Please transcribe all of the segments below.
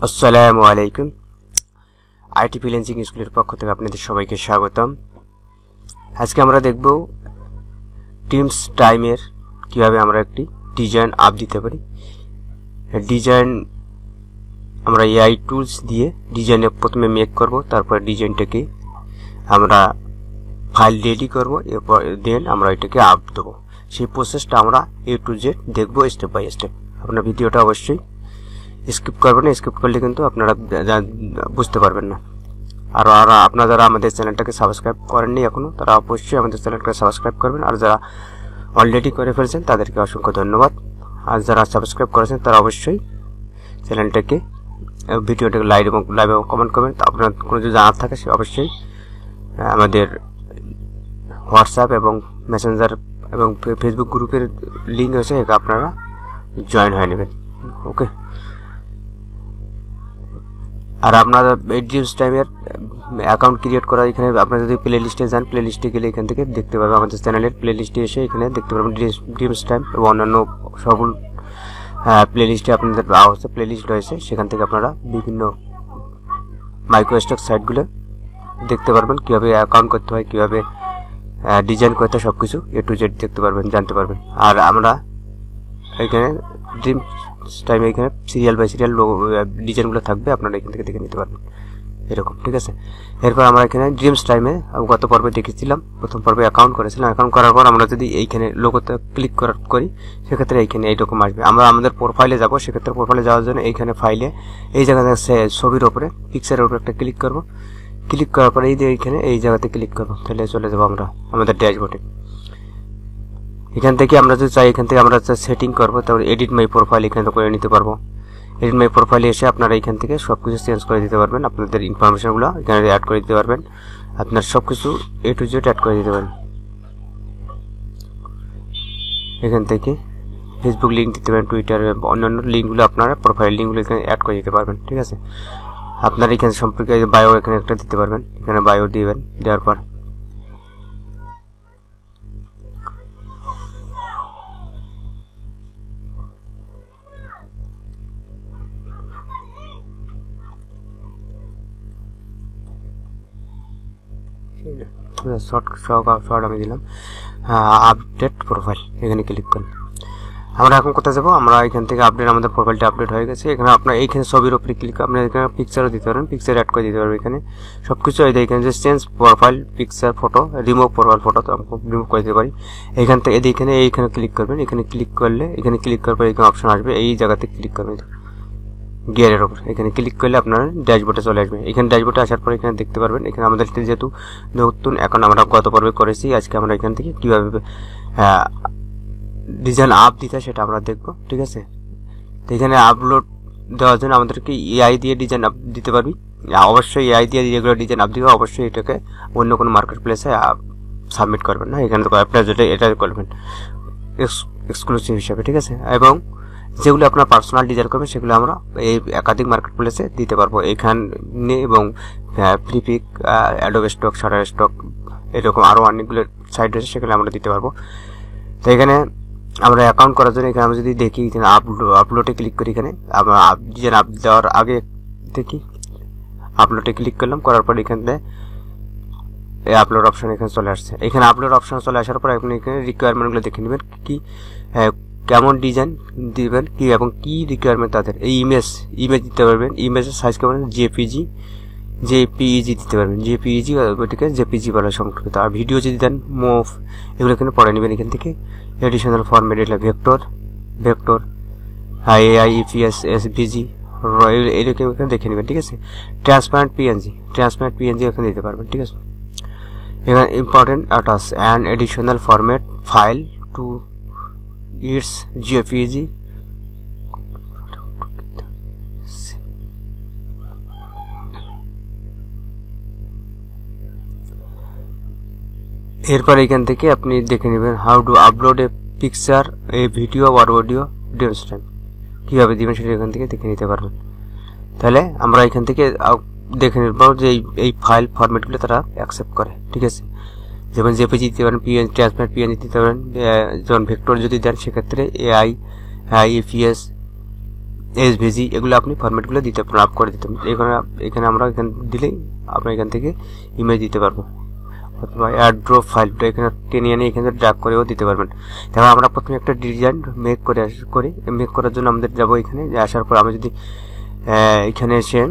আসসালামু আলাইকুম। IT freelancing স্কুলের পক্ষ থেকে আপনাদের সবাইকে স্বাগতম। আজকে আমরা দেখব টিমস টাইমের কিভাবে আমরা একটি ডিজাইন আপ দিতে পারি। ডিজাইন আমরা এআই টুলস দিয়ে ডিজাইনে প্রথমে মেক করব, তারপর ডিজাইনটাকে আমরা ফাইল রেডি করব, এরপর দেন আমরা এটাকে আপ দেবো। সেই প্রসেসটা আমরা এ টু জেড দেখব স্টেপ বাই স্টেপ। আপনার ভিডিওটা অবশ্যই স্কিপ করবেন না, স্কিপ করলে কিন্তু আপনারা বুঝতে পারবেন না। আর আপনারা যারা আমাদের চ্যানেলটাকে সাবস্ক্রাইব করেননি এখনও, তারা অবশ্যই আমাদের চ্যানেলটাকে সাবস্ক্রাইব করবেন। আর যারা অলরেডি করে ফেলছেন তাদেরকে অসংখ্য ধন্যবাদ। আর যারা সাবস্ক্রাইব করেছেন তারা অবশ্যই চ্যানেলটাকে ভিডিওটাকে লাইভ এবং কমেন্ট করবেন। আপনার কোনো যদি জানার থাকে সে অবশ্যই আমাদের হোয়াটসঅ্যাপ এবং মেসেঞ্জার এবং ফেসবুক গ্রুপের লিঙ্ক আছে, আপনারা জয়েন হয়ে নেবেন। ওকে। আর আপনারা এই ড্রিমস টাইমের অ্যাকাউন্ট ক্রিয়েট করা, এখানে আপনারা যদি প্লে লিস্টে যান, প্লে লিস্টে গেলে এখান থেকে দেখতে পারবেন, আমাদের চ্যানেলের প্লে লিস্টে এসে এখানে দেখতে পারবেন ড্রিমস টাইম এবং অন্যান্য সকল প্লে লিস্টে আপনাদের প্লে লিস্ট রয়েছে। সেখান থেকে আপনারা বিভিন্ন মাইক্রোস্টক সাইটগুলো দেখতে পারবেন, কীভাবে অ্যাকাউন্ট করতে হয়, কীভাবে ডিজাইন করতে হয়, সব কিছু এ টু জেড দেখতে পারবেন, জানতে পারবেন। আর আমরা এখানে ড্রিম টাইমে এখানে সিরিয়াল বাই সিরিয়াল ডিজাইনগুলো থাকবে, আপনারা এখান থেকে দেখে নিতে পারবেন এরকম, ঠিক আছে। এরপর আমরা এখানে ড্রিমস টাইমে গত পর্বে দেখেছিলাম, প্রথম পর্বে অ্যাকাউন্ট করেছিলাম। অ্যাকাউন্ট করার পর আমরা যদি এইখানে লোগোতে ক্লিক করি, সেক্ষেত্রে এইখানে এইরকম আসবে। আমরা আমাদের প্রোফাইলে যাব, সেক্ষেত্রে প্রোফাইলে যাওয়ার জন্য এইখানে ফাইলে এই জায়গাতে ছবির ওপরে পিকচারের উপরে একটা ক্লিক করব। ক্লিক করার পরে এইখানে এই জায়গাতে ক্লিক করব, তাহলে চলে যাবো আমরা আমাদের ড্যাশবোর্ডে। এখান থেকে আমরা যদি চাই, এখান থেকে আমরা সেটিং করবো, তারপর এডিট মাই প্রোফাইল এখানে করে নিতে পারবো। এডিট মাই প্রোফাইলে এসে আপনারা এখান থেকে সব কিছু চেঞ্জ করে দিতে পারবেন, আপনাদের ইনফরমেশনগুলো এখানে অ্যাড করে দিতে পারবেন, আপনার সব কিছু এ টু জেড অ্যাড করে দিতে পারেন। এখান থেকে ফেসবুক লিঙ্ক দিতে পারেন, টুইটার, অন্যান্য লিঙ্কগুলো আপনারা প্রোফাইল লিঙ্কগুলো এখানে অ্যাড করে দিতে পারবেন, ঠিক আছে। আপনারা এখানে সম্পর্কে বায়ো এখানে একটা দিতে পারবেন, এখানে বায়ো দিবেন। দেওয়ার পর শর্ট আমি দিলাম আপডেট প্রোফাইল, এখানে ক্লিক করুন। আমরা এখন কোথায় যাবো, আমরা এখান থেকে আপডেট, আমাদের প্রোফাইলটা আপডেট হয়ে গেছে। এখানে আপনার এইখানে ছবির উপরে ক্লিক, আপনার এখানে পিকচারও দিতে পারেন, পিকচার অ্যাড করে দিতে পারবেন। এখানে সব কিছু এখানে যে change profile picture photo, remove profile photo তো রিমুভ করে দিতে পারি। এখান থেকে এইখানে ক্লিক করবেন, এখানে ক্লিক করলে এখানে ক্লিক করার পর এখানে অপশন আসবে, এই জায়গাতে ক্লিক করবেন গিয়ারের ওপর। এখানে ক্লিক করলে আপনার ড্যাশবোর্ডে চলে আসবে। এখানে ড্যাশবোর্ডে আসার পর এখানে দেখতে পারবেন, এখানে আমাদের যেহেতু নতুন এখন আমরা গত পর্বে করেছি, আজকে আমরা এখান থেকে কীভাবে ডিজাইন আপ দিতে সেটা আমরা দেখব, ঠিক আছে। তো এখানে আপলোড দেওয়ার জন্য আমাদেরকে এআই দিয়ে ডিজাইন আপ দিতে পারবি, অবশ্যই এআই দিয়ে যেগুলো ডিজাইন আপ দিবে অবশ্যই এটাকে অন্য কোনো মার্কেট প্লেসে সাবমিট করবেন না, এখানে আপনার যেটা এটা করবেন এক্সক্লুসিভ হিসাবে, ঠিক আছে। এবং যেগুলো আপনার পার্সোনাল ডিজাইন করবেন সেগুলো আমরা এই একাধিক মার্কেট প্লেসে দিতে পারবো এখানে, এবং ফ্লিপিক, অ্যাডোবে স্টক, শাটার স্টক, এরকম আরও অনেকগুলো সাইট রয়েছে, সেগুলো আমরা দিতে পারবো। তো এখানে আমরা অ্যাকাউন্ট করার জন্য এখানে আমরা যদি দেখি, এখানে আপলোডে ক্লিক করি, এখানে আমরা ডিজাইন আপ দেওয়ার আগে দেখি আপলোডে ক্লিক করলাম, করার পর এখানে এই আপলোড অপশন এখানে চলে আসছে। এখানে আপলোড অপশন চলে আসার পর আপনি এখানে রিকোয়ারমেন্টগুলো দেখে নেবেন, কি কেমন ডিজাইন দিবেন, কি এবং কি রিকোয়ারমেন্ট তাদের। এই ইমেজ দিতে পারবেন, ইমেজের সাইজ কেমন, জেপিইজি দিতে পারবেন, জেপিইজি ওইটাকে জেপিজি বলা সংক্ষিপ্ত। আর ভিডিও যদি দেন মুভ, এগুলো এখানে পড়ে নেবেন। এখান থেকে এডিশনাল ফরম্যাট, এটা ভেক্টর এআই, ইপিএস, এসভিজি, এরকম এখানে দেখে নেবেন, ঠিক আছে। ট্রান্সপারেন্ট পিএনজি এখানে দিতে পারবেন, ঠিক আছে। এখানে important attach and additional format file to its JPEG, এরপর এখান থেকে আপনি দেখে নেবেন how to upload a picture, a video আর অডিও ডিজাইন টাইম, কীভাবে দিবেন সেটা এখান থেকে দেখে নিতে পারবেন। তাহলে আমরা এখান থেকে দেখে নেব যে এই ফাইল ফরম্যাটগুলো তারা অ্যাকসেপ্ট করে, ঠিক আছে। যেমন জেপিজি দিতে পারেন, ট্রান্সপারেন্ট পিএনজি দিতে পারেন, যেমন ভেক্টর যদি দেন সেক্ষেত্রে এআই, ইপিএস, এসভিজি এগুলো আপনি ফরম্যাটগুলো দিতে আপ করে দিতে এখানে আমরা এখানে দিলেই আমরা এখান থেকে ইমেজ দিতে পারবো, অথবা এয়ারড্রপ ফাইলটা এখানে টেনে এনে এখানে ড্র্যাগ করেও দিতে পারবেন। তাহলে আমরা প্রথমে একটা ডিজাইন মেক করার জন্য আমাদের যাবো এখানে, আসার পর আমি যদি এখানে এসে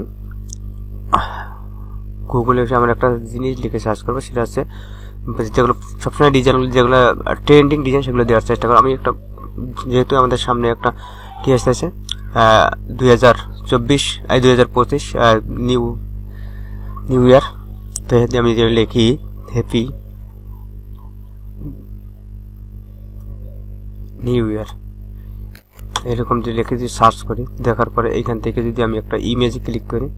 গুগলে এসে আমরা একটা জিনিস লিখে সার্চ করবো, সেটা হচ্ছে যেগুলো সবসময় ডিজাইনগুলো যেগুলো ট্রেন্ডিং ডিজাইন সেগুলো দেওয়ার চেষ্টা করবো। আমি একটা যেহেতু আমাদের সামনে একটা কি আসতেছে 2024 2025 নিউ ইয়ার, তো আমি যে লিখি হ্যাপি নিউ ইয়ার এরকম যদি লিখে যদি সার্চ করি, দেখার পরে এইখান থেকে যদি আমি একটা ইমেজে ক্লিক করি,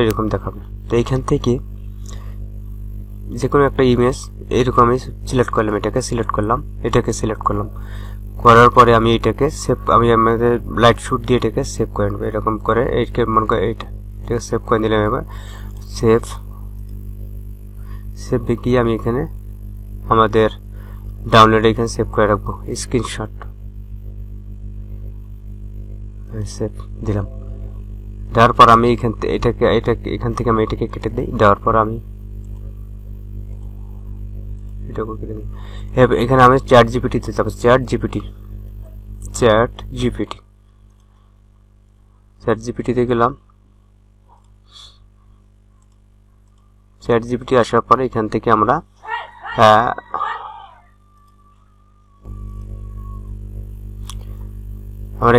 এরকম দেখাবে। তো এইখান থেকে যে কোনো একটা ইমেজ এরকম আমি সিলেক্ট করলাম, এটাকে সিলেক্ট করলাম, করার পরে আমি এটাকে আমি আমাদের লাইট শুট দিয়ে এটাকে সেভ করে নেবো। এরকম করে এইটাকে মনে করে এটাকে সেভ করে নিলাম। এবার সেভ গিয়ে আমি এখানে আমাদের ডাউনলোড এখানে সেভ করে রাখবো, স্ক্রিনশট সেভ দিলাম। দেওয়ার পর আমি এখান থেকে আমি এটাকে কেটে দিই। দেওয়ার পর আমি এটাকে কেটে দিই। এখানে আমি চ্যাট জিপিটিতে যাবো, চ্যাট জিপিটিতে গেলাম। চ্যাট জিপিটি আসার পরে এখান থেকে আমরা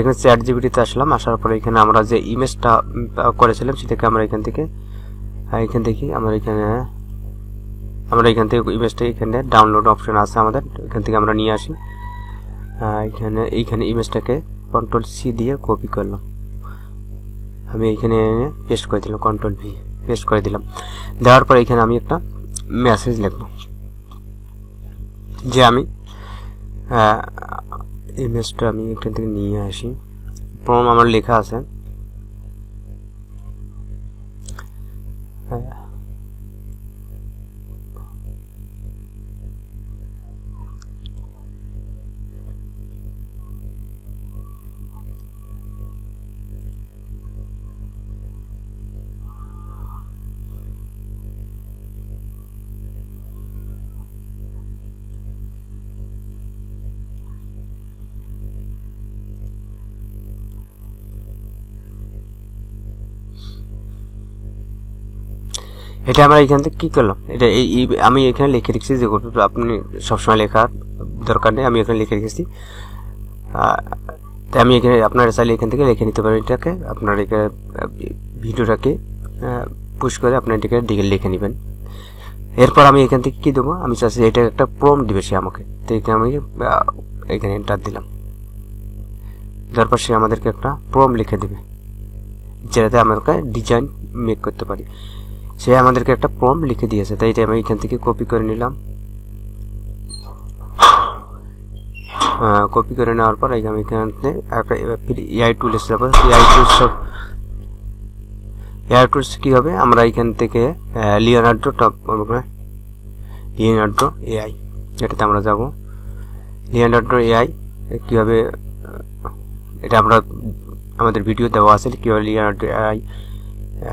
এখানে চ্যাট জিপিটিতে আসলাম। আসার পরে এখানে আমরা যে ইমেজটা করেছিলাম সেটাকে আমরা এখান থেকে ইমেজটা এখানে ডাউনলোড অপশন আছে আমাদের, এখান থেকে আমরা নিয়ে আসি। এইখানে ইমেজটাকে কন্ট্রোল-C দিয়ে কপি করলাম, আমি এখানে এনে পেস্ট করে দিলাম, কন্ট্রোল-V পেস্ট করে দিলাম। দেওয়ার পরে এখানে আমি একটা মেসেজ লিখব যে আমি ইমেজটা আমি এখান থেকে নিয়ে আসি। প্রম্পট আমার লেখা আছে, এটা আমরা এখান থেকে কি করলাম, এটা আমি এখানে লিখে রেখেছি, যে আপনি সবসময় লেখার দরকার নেই, আমি এখানে লিখে রেখেছি। তাই আমি এখানে আপনারা চাইলে এখান থেকে লিখে নিতে পারেন। এটাকে আপনার এখানে ভিডিওটাকে পুশ করে আপনার এটাকে লিখে নেবেন। এরপর আমি এখান থেকে কি দেবো, আমি চাচ্ছি এটা একটা প্রম্পট দিবে সে আমাকে, তো এখানে আমি এখানে এন্টার দিলাম। তারপর সে আমাদেরকে একটা প্রম্পট লিখে দেবে, যেটাতে আমাদেরকে ডিজাইন মেক করতে পারি। সে আমাদেরকে একটা প্রম্পট লিখে দিয়েছে, তাই এটা আমি এখান থেকে কপি করে নিলাম। কপি করে নেওয়ার পর আমি এখানে একটা এআই টুলস যাবো। এআই টুলস কি হবে, আমরা এখান থেকে লিওনার্ডো এআই এটাতে আমরা যাব। লিওনার্ডো এআই কিভাবে, এটা আমরা আমাদের ভিডিও দেওয়া আছে কিভাবে লিওনার্ডো এআই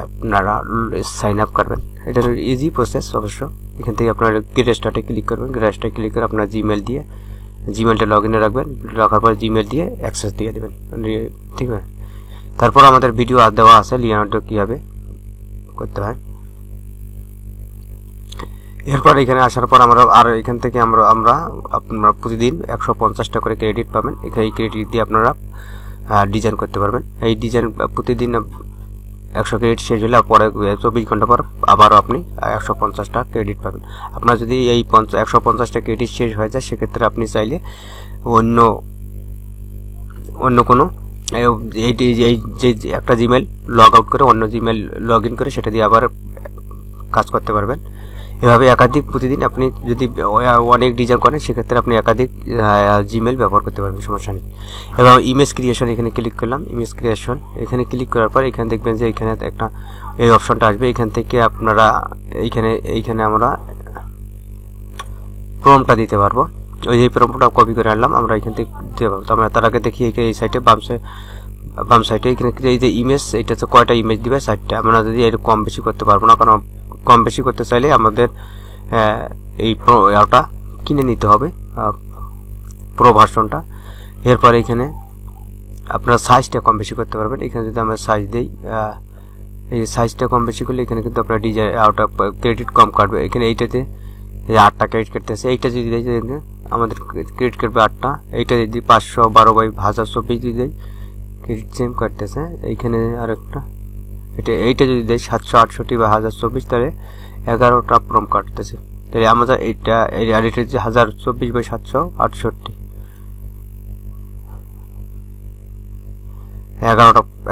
আপনারা সাইন আপ করবেন। এটা ইজি প্রসেস অবশ্য। এখান থেকে আপনারা গেট স্টার্টে ক্লিক করবেন, গেট স্টার্টে ক্লিক করে আপনার জিমেলটা লগ ইনে রাখবেন, রাখার পর জিমেল দিয়ে অ্যাক্সেস দিয়ে দেবেন, ঠিক আছে। তারপর আমাদের ভিডিও দেওয়া আছে লিওনার্ডো কিভাবে করতে হয়। এরপর এখানে আসার পর আমরা এখান থেকে আপনারা প্রতিদিন 150টা করে ক্রেডিট পাবেন। এই ক্রেডিট দিয়ে আপনারা ডিজাইন করতে পারবেন। এই ডিজাইন প্রতিদিন 100 ক্রেডিট শেষ হলে পরে 24 ঘন্টা পর আবারও আপনি 150টা ক্রেডিট পাবেন। আপনার যদি এই 150টা ক্রেডিট শেষ হয়ে যায়, সেক্ষেত্রে আপনি চাইলে অন্য কোনো এই যে একটা জিমেল লগ আউট করে অন্য জিমেল লগ ইন করে সেটা দিয়ে আবার কাজ করতে পারবেন। এভাবে একাধিক প্রতিদিন আপনি যদি অনেক ডিজাইন করেন, সেক্ষেত্রে আপনি একাধিক জিমেল ব্যবহার করতে পারবেন, সমস্যা নেই। এবং ইমেজ ক্রিয়েশন এখানে ক্লিক করলাম। ইমেজ ক্রিয়েশন এখানে ক্লিক করার পর এখানে দেখবেন যে এখানে একটা এই অপশনটা আসবে। এখান থেকে আপনারা এইখানে আমরা প্রম্পটটা দিতে পারবো। ওই প্রম্পটটা কপি করে আনলাম, আমরা এখান থেকে দেবো। তো আমরা তার আগে দেখি এই সাইডে বাম সাইডে এখানে এই যে ইমেজ, এটা হচ্ছে কয়টা ইমেজ দিবে, 4টা। আমরা যদি এর কম বেশি করতে পারবো না, কারণ কম বেশি করতে চাইলে আমাদের এই ওটা কিনে নিতে হবে, প্রো ভার্সনটা। এরপরে এখানে আপনারা সাইজটা কম বেশি করতে পারবেন। এখানে যদি আমরা সাইজ দিই, এই সাইজটা কম বেশি করলে এখানে কিন্তু আপনার ডিজাইন আউট অফ ক্রেডিট কম কাটবে। এখানে এইটাতে 8টা ক্রেডিট কাটতেছে, এইটা যদি দেয় আমাদের ক্রেডিট কাটবে 8টা। এইটা যদি 512/1024 যদি দেয় ক্রেডিট সেম কাটতেছে। এইখানে আরেকটা এইটা যদি দেয় 768/1024, তাহলে 11টা প্রম কাটতেছে। তাহলে আমাদের এইটা আর এটা হচ্ছে 1024/768,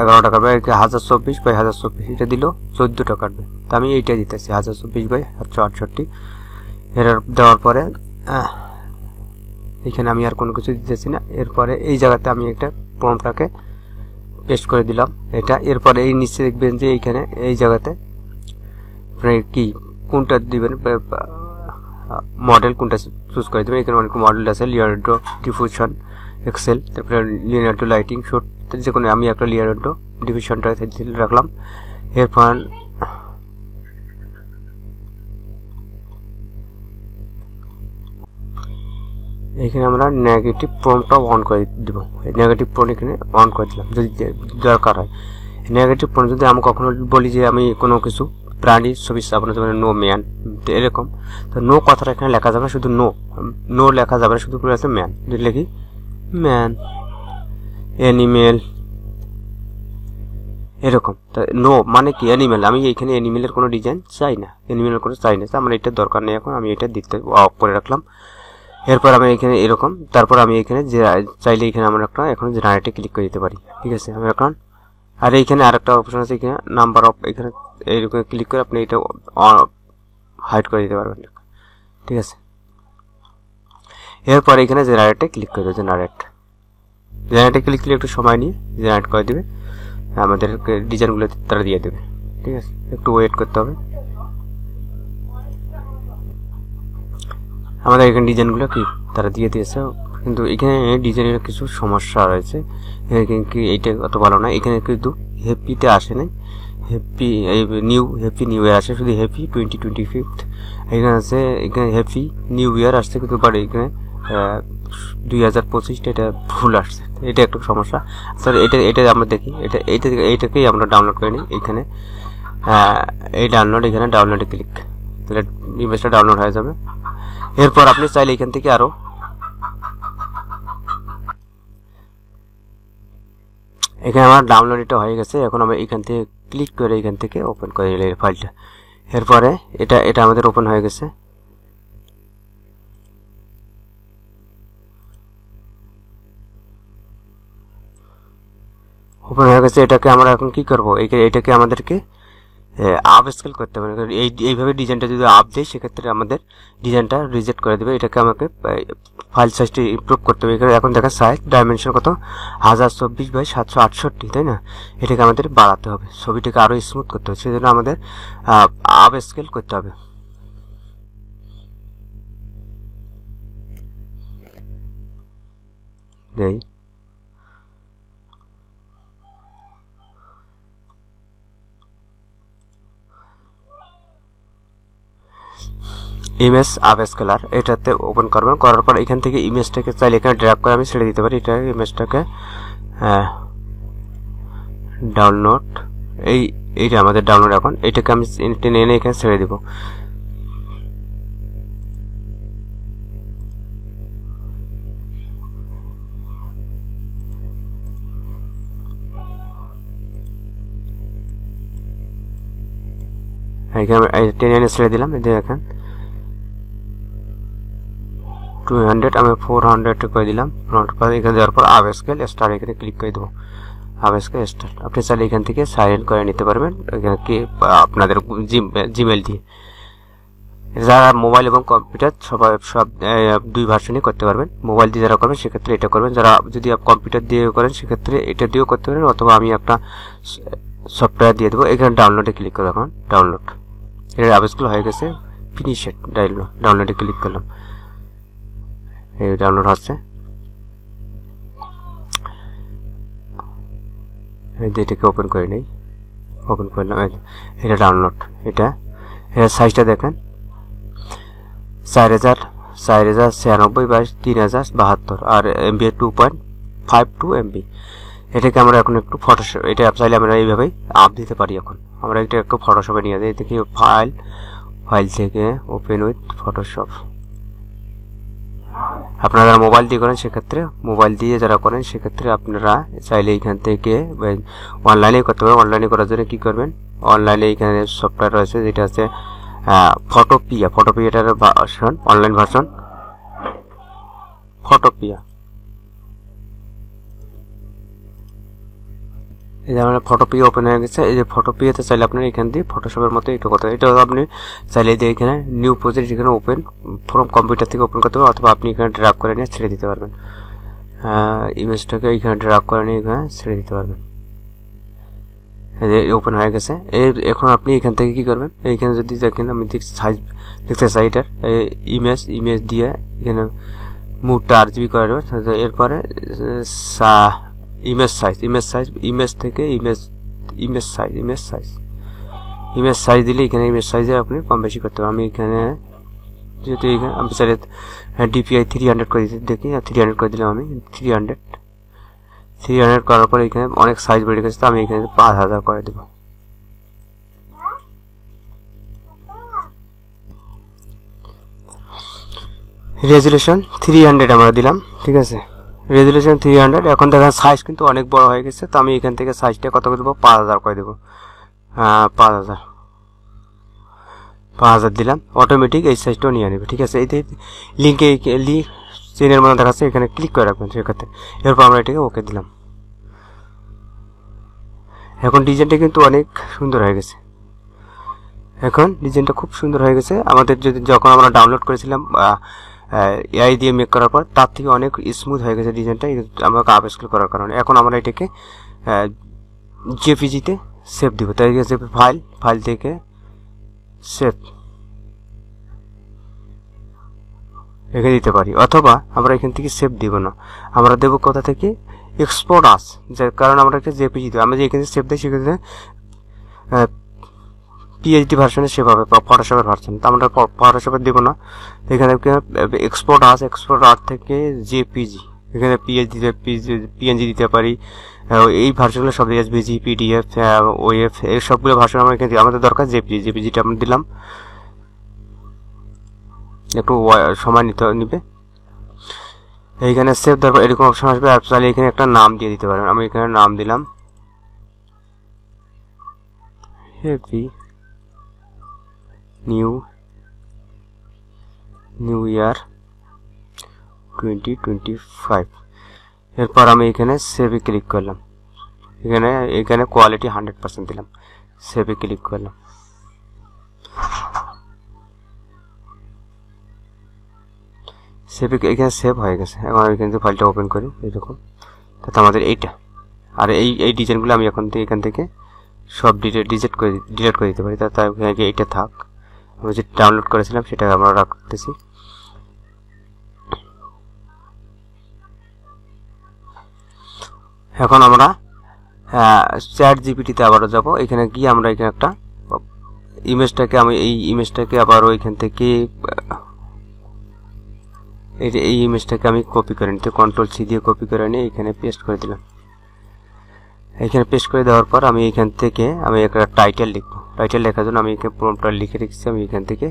11টা কাটবে। 1024/1024 এটা দিল 14টা কাটবে। তো আমি এইটা দিতেছি 1024/768। এর দেওয়ার পরে এখানে আমি আর কোনো কিছু দিতেছি না। এরপরে এই জায়গাতে আমি একটা প্রম্পটটাকে পেস্ট করে দিলাম এটা। এরপরে এই নিচে দেখবেন যে এইখানে এই জায়গাতে কি কোনটা দিবেন, মডেল কোনটা চুজ করে দেবেন। এখানে অনেক মডেল আছে, লিওনার্ডো, ডিফিউশন, এক্সেল, তারপরে লিওনার্ডো লাইটিং, শর্ট, যে কোনো আমি একটা লিওনার্ডো ডিফিউশনটা রাখলাম। এরপর এখানে আমরা নেগেটিভ প্রম্পটটা অন করে দিব। নেগেটিভ প্রম্পট এখানে অন করে দিলাম যদি দরকার হয়। নেগেটিভ প্রম্পট যদি আমি কখনো বলি যে আমি কোনো কিছু প্রাণীর ছবি স্থাপন করতে, নো ম্যান, এরকম, তো নো কথাটা এখানে লেখা যাবে, শুধু নো লেখা যাবে, শুধু করে আছে ম্যান। যদি লিখি ম্যান, অ্যানিমেল, এরকম, তো নো মানে কি অ্যানিমেল। আমি এইখানে অ্যানিমেলের কোনো ডিজাইন চাই না, অ্যানিমেলের কোনো চাই না, আমার এটা দরকার নেই এখন। আমি এটা দিতে অফ করে রাখলাম। এরপর আমি এখানে এরকম, তারপর আমি এখানে যে চাইলে এখানে আমরা একটা এখন জেনারেটে ক্লিক করে দিতে পারি। ঠিক আছে, আমি এখন আর এইখানে আরেকটা অপশন আছে, এখানে নাম্বার অফ, এখানে এইরকম ক্লিক করে আপনি এটা হাইড করে দিতে পারবেন। ঠিক আছে, এরপর এখানে জেনারেটে ক্লিক করে দেবো। জেনারেটে ক্লিক করলে একটু সময় নিয়ে জেনারেট করে দেবে, আমাদের ডিজাইনগুলো তারা দিয়ে দেবে। ঠিক আছে, একটু ওয়েট করতে হবে। আমাদের এখানে ডিজাইনগুলো কি তারা দিয়ে দিয়েছে, কিন্তু এখানে ডিজাইনের কিছু সমস্যা রয়েছে। এইটা অত ভালো না। এখানে কিন্তু হ্যাপিতে আসে নাই, হ্যাপি নিউ ইয়ার আসে, শুধু হ্যাপি 2025 এখানে আছে। এখানে হ্যাপি নিউ ইয়ার আসছে, কিন্তু বাট এখানে 2025 এটা ভুল আসছে, এটা একটু সমস্যা। স্যার এটা আমরা দেখি, এইটাকেই আমরা ডাউনলোড করে নিই। এখানে এই এখানে ডাউনলোডে ক্লিক, তাহলে ইমেজটা ডাউনলোড হয়ে যাবে। এরপর আপনি চাইলে এখান থেকে আরো এখানে আমার ডাউনলোড এটা হয়ে গেছে। এখন আমরা এখান থেকে ক্লিক করে এখান থেকে ওপেন করে নিলে ফাইলটা। এরপরে এটা আমাদের ওপেন হয়ে গেছে। এটাকে আমরা এখন কি করব, এটাকে আমাদেরকে আপ স্কেল করতে হবে। এইভাবে ডিজাইনটা যদি আপ দেয় সেক্ষেত্রে আমাদের ডিজাইনটা রিজেক্ট করে দেবে। এটাকে আমাকে ফাইল সাইজটা ইমপ্রুভ করতে হবে। এখন দেখা সাইজ ডাইমেনশন কত, 1024/768, তাই না? এটাকে আমাদের বাড়াতে হবে, ছবিটাকে আরো স্মুথ করতে হবে, সেজন্য আমাদের আপ স্কেল করতে হবে। ইমেজ আপ স্কেলার এটাতে ওপেন করবেন, করার পর এখান থেকে ইমেজটাকে চাইলে এখানে ড্র্যাগ করে আমি ছেড়ে দিতে পারি। এটা ইমেজটাকে ডাউনলোড, এইটা আমাদের ডাউনলোড। এখন এটাকে আমি টেনে এনে এখানে ছেড়ে দিব। টেনে এনে ছেড়ে দিলাম। দেখেন 200 আমি 400 করে দিলাম। এখানে দেওয়ার পর আপ স্কেল স্টার এখানে ক্লিক করে দেবো। আপ স্কেল স্টার আপনি চাইলে এখান থেকে সাইন করে নিতে পারবেন, এখানে কি আপনাদের জিমেল দিয়ে। যারা মোবাইল এবং কম্পিউটার সব দুই ভার্সনই করতে পারবেন। মোবাইল দিয়ে যারা করবেন সেক্ষেত্রে এটা করবেন, যারা যদি কম্পিউটার দিয়ে করেন সেক্ষেত্রে এটা দিয়েও করতে পারেন, অথবা আমি একটা সফটওয়্যার দিয়ে দেবো। এখানে ডাউনলোডে ক্লিক করবো। এখন ডাউনলোড, এটা আপ স্কেল হয়ে গেছে, ফিনিশ ডাউনলোডে ক্লিক করলাম। এই ডাউনলোড হচ্ছে, এটাকে ওপেন করে নেই, ওপেন করলাম, এটা ডাউনলোড, এটা সাইজটা দেখেন 4096 বাই 3072 আর MB 2.52 MB। এটাকে আমরা এখন একটু ফটোশপ, এটা চাইলে আমরা এইভাবেই আপ দিতে পারি। এখন আমরা এটা একটু ফটোশপে নিয়ে যাই, দেখি ফাইল থেকে ওপেন উইথ ফটোশপ। আপনারা যারা মোবাইল দিয়ে করেন সেক্ষেত্রে, মোবাইল দিয়ে যারা করেন সেক্ষেত্রে আপনারা চাইলে এখান থেকে অনলাইনে করতে পারেন। অনলাইনে করার জন্য কি করবেন, অনলাইনে এখানে সফটওয়্যার রয়েছে যেটা আছে ফটোপিয়াটার ভার্সন, অনলাইন ভার্সন ফটোপিয়া। এই যে আমার ফটোপিয়া ওপেন হয়ে গেছে। এই যে ফটোপিয়াতে চাইলে আপনার এখান দিয়ে ফটোশপের মতো একটু কথা, এটা আপনি চাইলে দিয়ে এখানে নিউ প্রজেক্ট এখানে ওপেন ফ্রম কম্পিউটার থেকে ওপেন করতে পারবেন, অথবা আপনি এখানে ড্রাগ করে নিয়ে ছেড়ে দিতে পারবেন। ইমেজটাকে এখানে ড্রাগ করে নিয়ে এখানে ছেড়ে দিতে পারবেন। এই যে ওপেন হয়ে গেছে। এখন আপনি এখান থেকে কি করবেন, এইখানে যদি দেখেন আমি সাইজ দেখতে চাই এটার ইমেজ দিয়ে এখানে মুডটা RGB করে দেবেন। এরপরে ইমেজ থেকে ইমেজ সাইজ দিলে এখানে ইমেজ সাইজে আপনি কম বেশি করতে পারেন। আমি এখানে যেহেতু এখানে আমি চাইলে DPI 300 করে দিতে, দেখি 300 করে দিলাম। আমি 300 করার পরে এখানে অনেক সাইজ বেড়ে গেছে, তো আমি এখানে 5000 করে দেব। রেজুলেশন 300 আমরা দিলাম, ঠিক আছে, রেজুলেশন 300। এখন দেখেন সাইজ কিন্তু অনেক বড় হয়ে গেছে, তো আমি এখান থেকে সাইজটা কত করে দেবো, 5000 করে দেবো। 5000 দিলাম, অটোমেটিক এই সাইজটাও নিয়ে নেবে, ঠিক আছে। এই লিঙ্কে চেনের মধ্যে দেখাচ্ছে, এখানে ক্লিক করে রাখবেন সেক্ষেত্রে। এরপর আমরা এটাকে ওকে দিলাম। এখন ডিজাইনটা কিন্তু অনেক সুন্দর হয়ে গেছে, এখন ডিজাইনটা খুব সুন্দর হয়ে গেছে। আমাদের যখন আমরা ডাউনলোড করেছিলাম AI দিয়ে মেক করার পর তার থেকে অনেক স্মুথ হয়ে গেছে ডিজাইনটা, আমাকে আপস্কেল করার কারণে। এখন আমরা এটাকে JPG-তে সেভ দিব, তাই গেছে ফাইল থেকে সেভ রেখে দিতে পারি, অথবা আমরা এখান থেকে সেভ দিব না, আমরা দেব কোথা থেকে, এক্সপোর্ট আস, যার কারণ আমরা একটা JPG দেবো। আমরা যে এখানে সেভ দিই সেক্ষেত্রে PhD ভার্সনে সেভ হবে, ফটোশপের ভার্সন, তো আমরা ফটোশপের দেবো না। এখানে এক্সপোর্ট আর্ট থেকে JPG, এখানে PNG দিতে পারি। এই ভার্সনগুলো সব SVG, PDF, OF, এই সবগুলো ভার্সন আমরা এখানে আমাদের দরকার JPG-টা আমরা দিলাম। একটু সময় নিবে। এইখানে সেভ দেওয়ার পর এরকম অপশন আসবে, চাইলে এখানে একটা নাম দিয়ে দিতে পারেন। আমি এখানে নাম দিলাম হ্যাপি নিউ ইয়ার 2025। এরপর আমি এখানে সেভে ক্লিক করলাম, এখানে কোয়ালিটি 100% দিলাম, সেভে ক্লিক করলাম। এখানে সেভ হয়ে গেছে। এখন আমি এখান থেকে ফাইলটা ওপেন করি, এরকম, তাতে আমাদের এইটা আর এই ডিজাইনগুলো আমি এখান থেকে সব ডিলিট করে দিতে পারি, তাতে এইটা থাক। আমি যে ডাউনলোড করেছিলাম সেটা আমরা রাখতেছি। এখন আমরা ChatGPT-তে আবারও যাব। এখানে গিয়ে আমরা এখানে একটা এই ইমেজটাকে আবার ওইখান থেকে এই ইমেজটাকে আমি কপি করে নিতে Ctrl-C দিয়ে কপি করে নিয়ে এখানে পেস্ট করে দিলাম। এখানে পেস্ট করে দেওয়ার পর আমি এখান থেকে একটা টাইটেল লিখব। টাইটেল লেখার জন্য আমি এখানে প্রম্পটটা লিখে রেখেছি। আমি এখান থেকে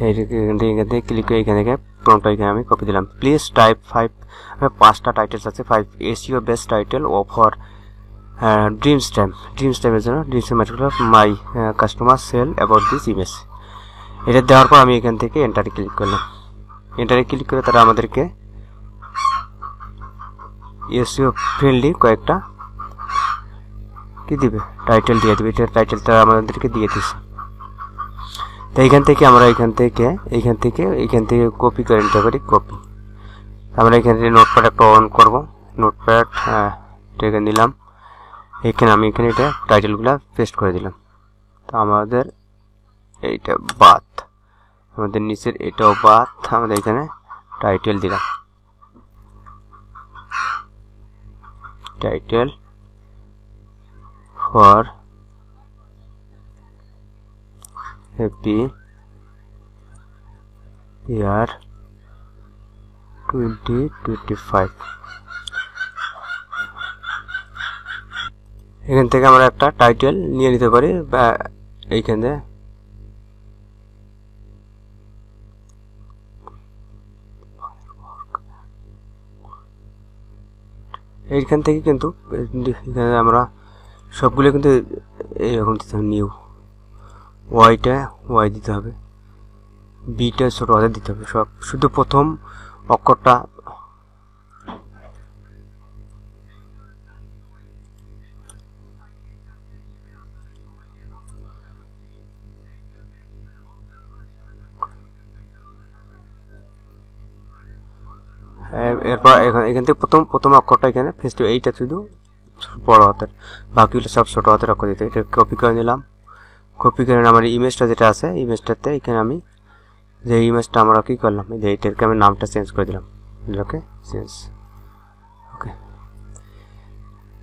এখান থেকে ক্লিক করে এখান থেকে প্রম্পটটা এখানে আমি কপি দিলাম। প্লিজ টাইপ 5টা টাইটেলস আছে, 5 SEO best title for dreams টাইমের জন্য, dreams time my customer sell about this image. এটা দেওয়ার পর আমি এখান থেকে এন্টারে ক্লিক করলাম। এন্টারে ক্লিক করে তারা আমাদেরকে SEO ফ্রেন্ডলি কয়েকটা কি দিবে, টাইটেল দিয়ে দিবে। এটা টাইটেলটা আমাদেরকে দিয়ে দিচ্ছে। তো এইখান থেকে আমরা এখান থেকে কপি করে নিতে পারি। কপি আমরা এখান থেকে নোটপ্যাড একটা অন করব। নোটপ্যাড এটাকে নিলাম, এখানে আমি এখানে এটা টাইটেলগুলো পেস্ট করে দিলাম। তো আমাদের এইটা বাথ, আমাদের নিচের এটাও বাথ, আমাদের এখানে টাইটেল দিলাম, টাইটেল ফর হ্যাপি ইয়ার 2025। এখান থেকে আমরা একটা টাইটেল নিয়ে নিতে পারি, বা এইখানে এইখান থেকে কিন্তু এখানে আমরা সবগুলো কিন্তু এইরকম দিতে হবে। নিউ ওয়াইটা ওয়াই দিতে হবে, বিটা ছোট হাতে দিতে হবে, সব শুধু প্রথম অক্ষরটা এরপর এখান থেকে প্রথম অক্ষরটা এখানে ফেস্ট, এইটা শুধু বড় হাতের, বাকিগুলো সব ছোট হাতের অক্ষর দিতে। এটা কপি করে নিলাম, কপি করে আমার ইমেজটা যেটা আছে ইমেজটাতে এখানে আমি যে ইমেজটা আমরা কি করলাম, যে এইটাকে আমি নামটা চেঞ্জ করে দিলাম, ওকে চেঞ্জ, ওকে।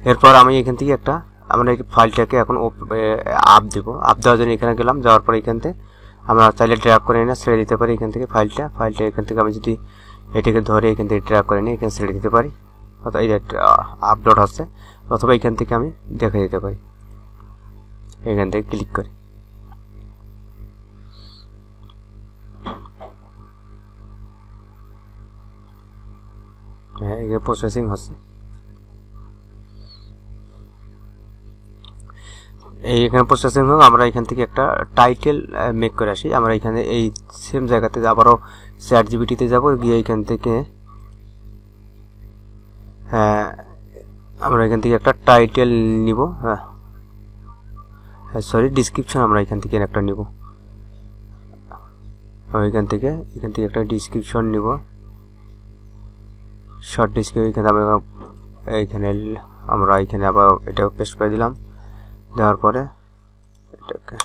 এরপর আমি এখান থেকে একটা আমরা এই ফাইলটাকে এখন আপ দেব, আপ দেওয়ার জন্য এখানে গেলাম, যাওয়ার পর এখান থেকে আমরা চাইলে ড্র্যাগ করে নিয়ে ছেড়ে দিতে পারি এখান থেকে ফাইলটা এখান থেকে আমি যদি এটাকে ধরে এখান থেকে ড্র্যাগ করে নিয়ে এখানে ছেড়ে দিতে পারি, অথবা এই আপলোড হচ্ছে, অথবা এখান থেকে আমি দেখে দিতে পারি, এখান থেকে ক্লিক করে। হ্যাঁ, এখানে প্রসেসিং হচ্ছে। এখানে প্রসেসিং হোক, আমরা এখান থেকে একটা টাইটেল মেক করে আসি। আমরা এখানে এই সেম জায়গাতে আবারও চ্যাটজিপিটিতে যাব, গিয়ে এখান থেকে আমরা এখান থেকে একটা টাইটেল নিব, সরি ডিসক্রিপশন, আমরা এখান থেকে একটা নিব, এখান থেকে একটা ডিসক্রিপশন নিব, শর্ট ডিসক্রিপশন। এখানে আমরা এখানে আবার এটা পেস্ট করে দিলাম, দেওয়ার পরে এটাকে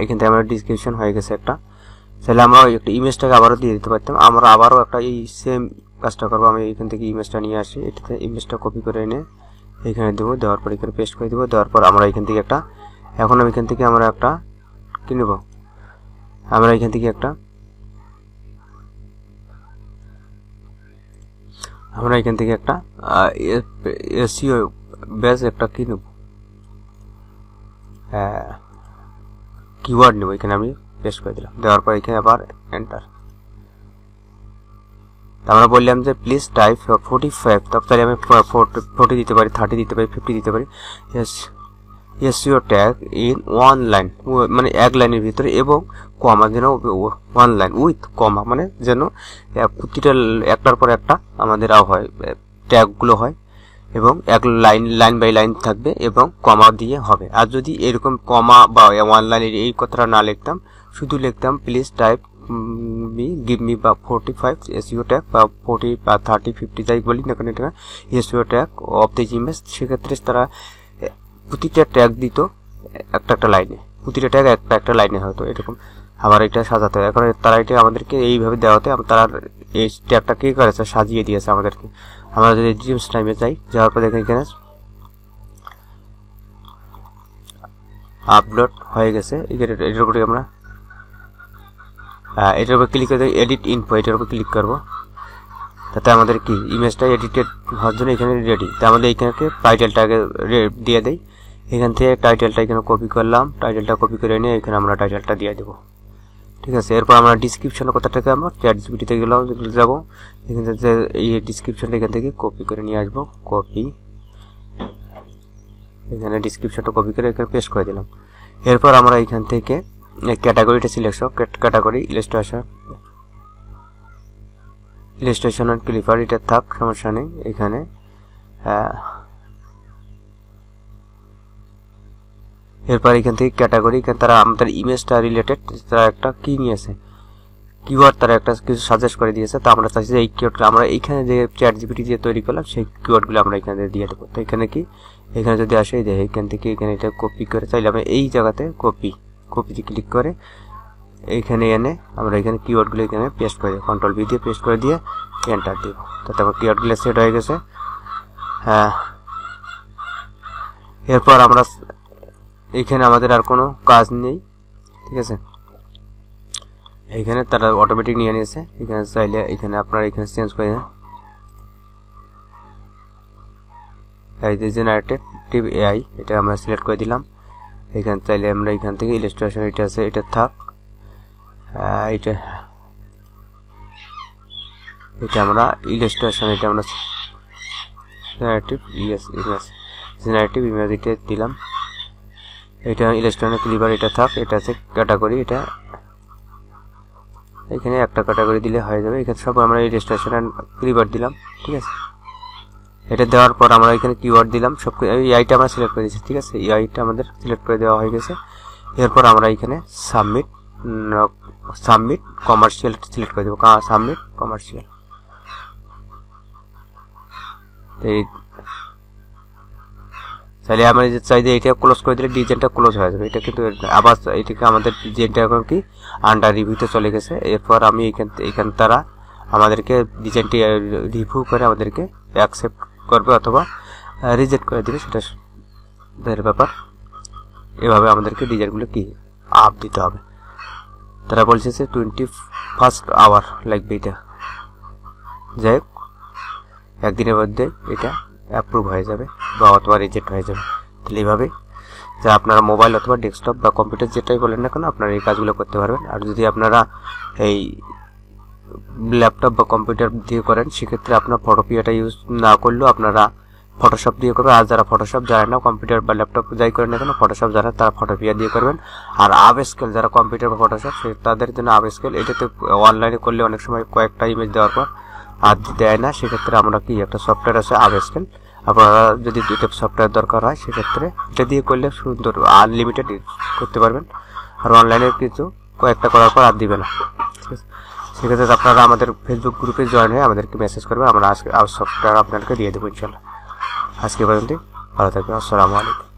এখান থেকে আমরা ডিসক্রিপশন হয়ে গেছে একটা। তাহলে আমরা একটা ইমেজটাকে আবারও দিয়ে দিতে পারতাম। আমরা আবারও একটা এই সেম কাজটা করবো। আমি এখান থেকে ইমেজটা নিয়ে আসি, এটাতে ইমেজটা কপি করে এনে এখানে দেবো, দেওয়ার পর এখানে পেস্ট করে দেবো, দেওয়ার পর আমরা এখান থেকে একটা এখন আমি এখান থেকে আমরা একটা কি নেব, আমরা এখান থেকে একটা এসইও বেস একটা কি নেব, কিওয়ার্ড নেব, এখানে আমি পেস্ট করে দিলাম, দেওয়ার পর এখানে আবার এন্টার। আমরা বললাম যে প্লিজ টাইপ 45, তাহলে আমি 40 দিতে পারি, 30 দিতে পারি, 50 দিতে পারি। SEO tag in one line, মানে এক লাইনের ভিতরে, এবং কমা যেন ওয়ান লাইন উইথ কমা, মানে যেন প্রতিটা একটার পর একটা আমাদের হয় ট্যাগগুলো হয়, এবং এক লাইন বাই লাইন থাকবে এবং কমা দিয়ে হবে। আর যদি এরকম কমা বা ওয়ান লাইনের এই কথাটা না লিখতাম, শুধু লিখতাম প্লিজ টাইপ গিভ মি বা 45 এসইও ট্যাগ বা 40 বা 30 50 যাই বলি না কেন, এটা SEO tag of this image, সেক্ষেত্রে তারা প্রতিটা ট্যাগ দিত একটা লাইনে, প্রতিটা ট্যাগ একটা লাইনে হতো এরকম। আবার এটা সাজাতে হয়, এখন তারা এটা আমাদেরকে এইভাবে দেওয়াতে তারা এই ট্যাগটা কি করেছে, সাজিয়ে দিয়েছে আমাদেরকে। আমরা যদি জিমস টাইমে যাই, যাওয়ার পর দেখেন এখানে আপলোড হয়ে গেছে। এটার উপরে আমরা এটার উপর ক্লিক করে এডিট ইনফো, এটার উপর ক্লিক করবো, তাতে আমাদের কি ইমেজটা এডিটেড হওয়ার জন্য এখানে রেডি। তা আমাদের এখানে টাইটেলটাকে দিয়ে দেই, এখান থেকে টাইটেলটা এখানে কপি করলাম, টাইটেলটা কপি করে নিয়ে এখানে আমরা টাইটেলটা দিয়ে দেবো, ঠিক আছে। এরপর আমরা ডিসক্রিপশনের কথাটাকে আমরা চ্যাটজিপিটিতে যাবো, এখান থেকে এই ডিসক্রিপশনটা এখান থেকে কপি করে নিয়ে আসবো, কপি, এখানে ডিসক্রিপশনটা কপি করে এখানে পেস্ট করে দিলাম। এরপর আমরা এখান থেকে ক্যাটাগরিটা সিলেক্ট, ক্যাটাগরি ইলাস্ট্রেশন আর ক্লিপার, এটা থাক, সমস্যা নেই। এখানে এরপর এখান থেকে ক্যাটাগরি, তারা আমাদের ইমেজটা রিলেটেড তারা একটা কি নিয়েছে, কিওয়ার্ড তারা একটা কিছু সাজেস্ট করে দিয়েছে, তো আমরা চাইছি এই কিওয়ার্ডটা আমরা এইখানে যে চ্যাট জিপিটি দিয়ে তৈরি করলাম সেই কিওয়ার্ডগুলো আমরা এখানে দিয়ে দেবো। তো এখানে কি এখানে যদি আসে এই যে এখান থেকে এখানে এটা কপি করে চাইলে আমরা এই জায়গাতে কপিতে ক্লিক করে এইখানে এনে আমরা এখানে কিওয়ার্ডগুলো এখানে পেস্ট করে দিই, কন্ট্রোল ভি দিয়ে পেস্ট করে দিয়ে এন্টার দিব। তো তারপর কিওয়ার্ডগুলো সেট হয়ে গেছে। হ্যাঁ, এরপর আমরা এখানে আমাদের আর কোনো কাজ নেই, ঠিক আছে। এখানে তারা অটোমেটিক নিয়ে নিয়েছে। এখানে চাইলে এখানে আপনারা এখানে চেঞ্জ করে দেন, এই যে জেনারেটিভ এআই এটা আমরা সিলেক্ট করে দিলাম। এখানে চাইলে আমরা এখান থেকে ইলাস্ট্রেশন এটা আছে এটা থাক, এটা আমরা ইলাস্ট্রেশন এটা আমরা জেনারেটিভ ইমেজ এটা দিলাম। এটা ইলাস্ট্রেশন ক্লিপার এটা থাক, এটা আছে ক্যাটাগরি, এটা এখানে একটা ক্যাটাগরি দিলে হয়ে যাবে। এখানে সব আমরা ইলাস্ট্রেশন এন্ড ক্লিপার দিলাম, ঠিক আছে। এটা দেওয়ার পর আমরা এখানে কিওয়ার্ড দিলাম, সব এইটা আমরা সিলেক্ট করে দিয়েছি, ঠিক আছে। এইটা আমাদের সিলেক্ট করে দেওয়া হয়ে গেছে। এরপর আমরা এখানে সাবমিট কমার্শিয়াল সিলেক্ট করে দেবো, সাবমিট কমার্শিয়াল। এই তাহলে আমরা যে চাই যে এটা ক্লোজ করে দিলে ডিজাইনটা ক্লোজ হয়ে যাবে। এটা কিন্তু আবার এটাকে আমাদের ডিজাইনটা এখন কি আন্ডার রিভিউতে চলে গেছে। এরপর আমি এখান তারা আমাদেরকে ডিজাইনটি রিভিউ করে আমাদেরকে অ্যাকসেপ্ট করবে অথবা রিজেক্ট করে দিবে, সেটা তাদের ব্যাপার। এভাবে আমাদেরকে ডিজাইনগুলো কি আপ দিতে হবে। তারা বলছে যে 21st আওয়ার লাগবে, এটা যাই হোক একদিনের মধ্যে এটা অ্যাপ্রুভ হয়ে যাবে বা অথবা রিজেক্ট হয়ে যাবে। তাহলে এইভাবে যা আপনারা মোবাইল অথবা ডেস্কটপ বা কম্পিউটার যেটাই বলেন না কেন আপনারা এই কাজগুলো করতে পারবেন। আর যদি আপনারা এই ল্যাপটপ বা কম্পিউটার দিয়ে করেন সেক্ষেত্রে আপনার ফটোপিয়াটা ইউজ না করলেও আপনারা ফটোশপ দিয়ে করবেন। আর যারা ফটোশপ জানেন না, কম্পিউটার বা ল্যাপটপ যাই করেন না কেন ফটোশপ যারা তারা ফটোপিয়া দিয়ে করবেন। আর আব স্কেল যারা কম্পিউটার বা ফটোশপ তাদের জন্য আব স্কেল, এটাতে অনলাইনে করলে অনেক সময় কয়েকটা ইমেজ দেওয়ার পর আর দেয় না, সেক্ষেত্রে আমরা কি একটা সফটওয়্যার আছে আব স্কেল, আপনারা যদি দুইটা সফটওয়্যার দরকার হয় সেক্ষেত্রে এটা দিয়ে করলে সুন্দর আনলিমিটেড করতে পারবেন। আর অনলাইনে কিছু কয়েকটা করার পর আর দিবে না, ঠিক আছে। সেক্ষেত্রে আপনারা আমাদের ফেসবুক গ্রুপে জয়েন হয়ে আমাদেরকে মেসেজ করবেন, আমরা আজকে সফটওয়্যার আপনাদেরকে দিয়ে দেবো ইনশাল্লাহ। আজকে পর্যন্ত ভালো থাকবেন, আসসালামু আলাইকুম।